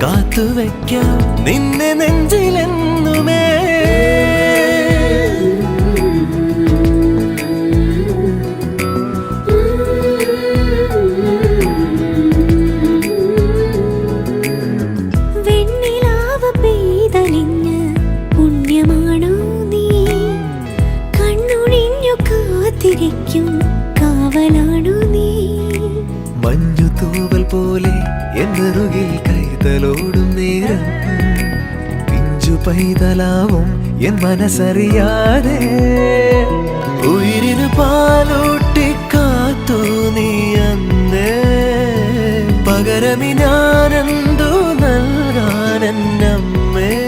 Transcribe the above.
കാത്തുവയ്ക്കാം നിന്നെ നെഞ്ചിലെന്നുമേ. വെണ്ണിലാവ് പെയ്തലിഞ്ഞ് പുണ്യമാണോ നീ? കണ്ണൊഴിഞ്ഞു കാത്തിരിക്കും കാവലാണോ നീ? മഞ്ഞു തൂവൽ പോലെ എന്നറുകിൽ കൈതലോടും നേരം പിഞ്ചു പൈതലാവും എൻ മനസ്സറിയാതെ. ഉയിരിന് പാലൂട്ടി കാത്തു നീ അന്നേ, പകരമി ഞാനെന്ന്